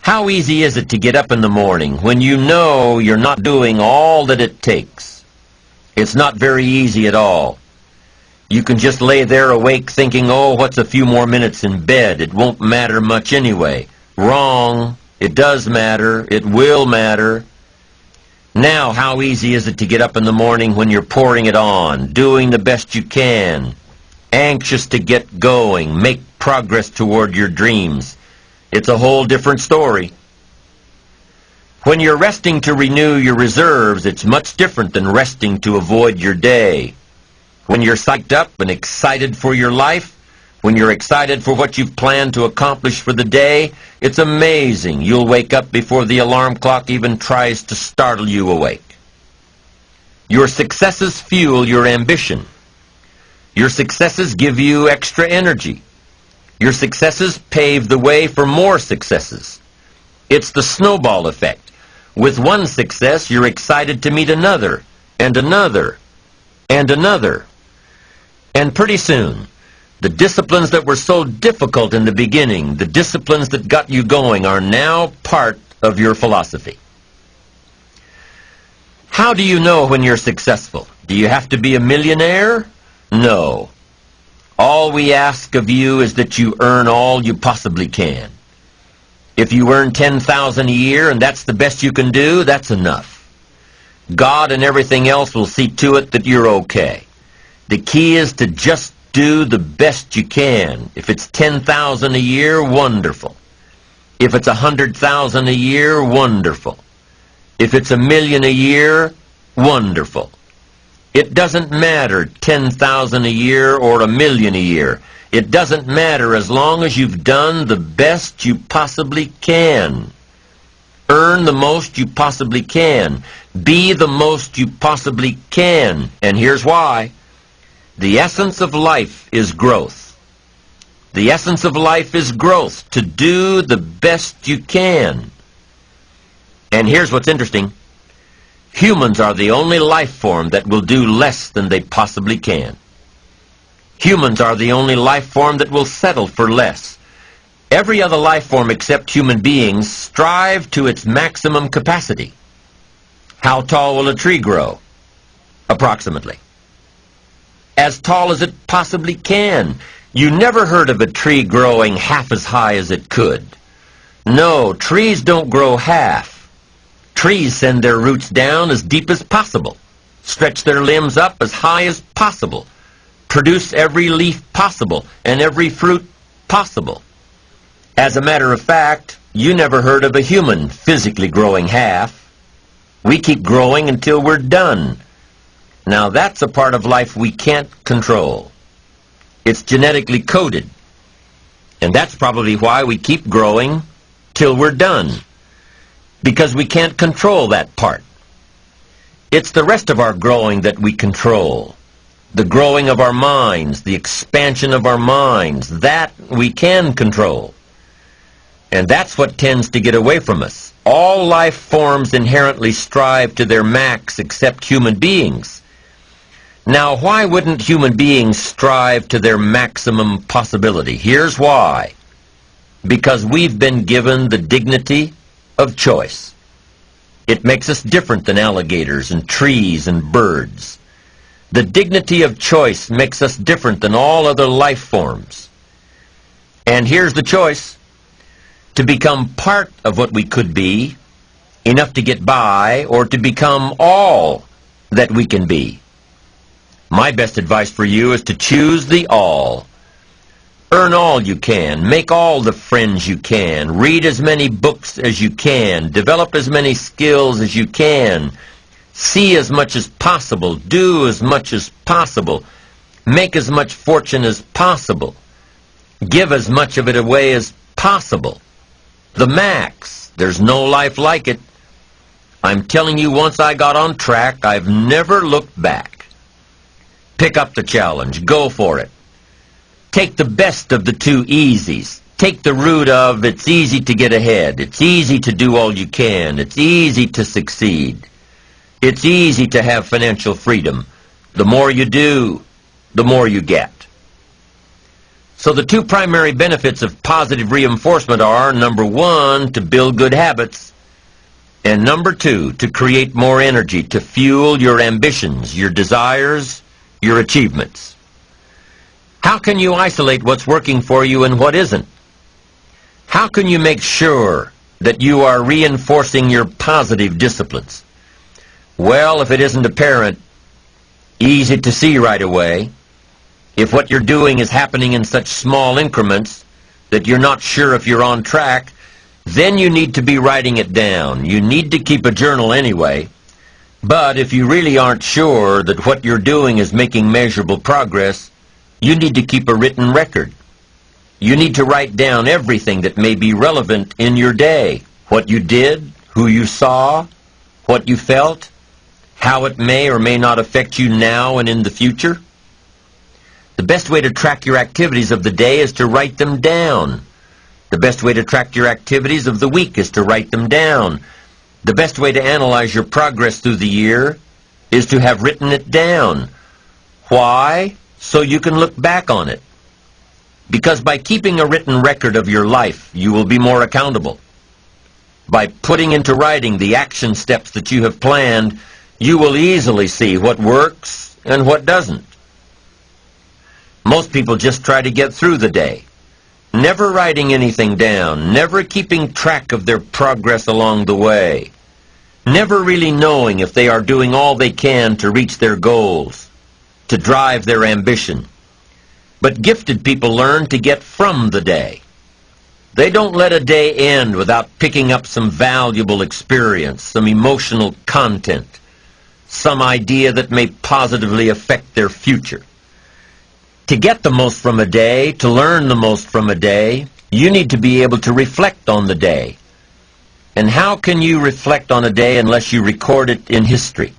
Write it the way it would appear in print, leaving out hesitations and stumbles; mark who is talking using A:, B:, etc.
A: How easy is it to get up in the morning when you know you're not doing all that it takes? It's not very easy at all. You can just lay there awake thinking, oh, what's a few more minutes in bed? It won't matter much anyway. Wrong. It does matter. It will matter. Now, how easy is it to get up in the morning when you're pouring it on, doing the best you can, anxious to get going, make progress toward your dreams? It's a whole different story. When you're resting to renew your reserves, it's much different than resting to avoid your day. When you're psyched up and excited for your life, when you're excited for what you've planned to accomplish for the day, it's amazing. You'll wake up before the alarm clock even tries to startle you awake. Your successes fuel your ambition. Your successes give you extra energy. Your successes pave the way for more successes. It's the snowball effect. With one success, you're excited to meet another, and another, and another. And pretty soon, the disciplines that were so difficult in the beginning, the disciplines that got you going, are now part of your philosophy. How do you know when you're successful? Do you have to be a millionaire? No. All we ask of you is that you earn all you possibly can. If you earn $10,000 a year and that's the best you can do, that's enough. God and everything else will see to it that you're okay. The key is to just do the best you can. If it's $10,000 a year, wonderful. If it's $100,000 a year, wonderful. If it's $1 million a year, wonderful. It doesn't matter $10,000 a year or $1 million a year. It doesn't matter as long as you've done the best you possibly can. Earn the most you possibly can. Be the most you possibly can. And here's why. The essence of life is growth. The essence of life is growth, to do the best you can. And here's what's interesting. Humans are the only life form that will do less than they possibly can. Humans are the only life form that will settle for less. Every other life form except human beings strive to its maximum capacity. How tall will a tree grow? Approximately. As tall as it possibly can. You never heard of a tree growing half as high as it could. No, trees don't grow half. Trees send their roots down as deep as possible, stretch their limbs up as high as possible, produce every leaf possible and every fruit possible. As a matter of fact, you never heard of a human physically growing half. We keep growing until we're done. Now that's a part of life we can't control. It's genetically coded. And that's probably why we keep growing till we're done. Because we can't control that part. It's the rest of our growing that we control. The growing of our minds, the expansion of our minds, that we can control. And that's what tends to get away from us. All life forms inherently strive to their max except human beings. Now, why wouldn't human beings strive to their maximum possibility? Here's why. Because we've been given the dignity of choice. It makes us different than alligators and trees and birds. The dignity of choice makes us different than all other life forms. And here's the choice. To become part of what we could be, enough to get by, or to become all that we can be. My best advice for you is to choose the all. Earn all you can. Make all the friends you can. Read as many books as you can. Develop as many skills as you can. See as much as possible. Do as much as possible. Make as much fortune as possible. Give as much of it away as possible. The max. There's no life like it. I'm telling you, once I got on track, I've never looked back. Pick up the challenge. Go for it. Take the best of the two easies. Take the root of it's easy to get ahead. It's easy to do all you can. It's easy to succeed. It's easy to have financial freedom. The more you do, the more you get. So the two primary benefits of positive reinforcement are, number one, to build good habits, and number two, to create more energy, to fuel your ambitions, your desires, your achievements. How can you isolate what's working for you and what isn't? How can you make sure that you are reinforcing your positive disciplines? Well, if it isn't apparent, easy to see right away, if what you're doing is happening in such small increments that you're not sure if you're on track, then you need to be writing it down. You need to keep a journal anyway. But if you really aren't sure that what you're doing is making measurable progress, you need to keep a written record. You need to write down everything that may be relevant in your day. What you did, who you saw, what you felt, how it may or may not affect you now and in the future. The best way to track your activities of the day is to write them down. The best way to track your activities of the week is to write them down. The best way to analyze your progress through the year is to have written it down. Why? So you can look back on it. Because by keeping a written record of your life, you will be more accountable. By putting into writing the action steps that you have planned, you will easily see what works and what doesn't. Most people just try to get through the day, never writing anything down, never keeping track of their progress along the way, never really knowing if they are doing all they can to reach their goals, to drive their ambition. But gifted people learn to get from the day. They don't let a day end without picking up some valuable experience, some emotional content, some idea that may positively affect their future. To get the most from a day, to learn the most from a day, you need to be able to reflect on the day. And how can you reflect on a day unless you record it in history?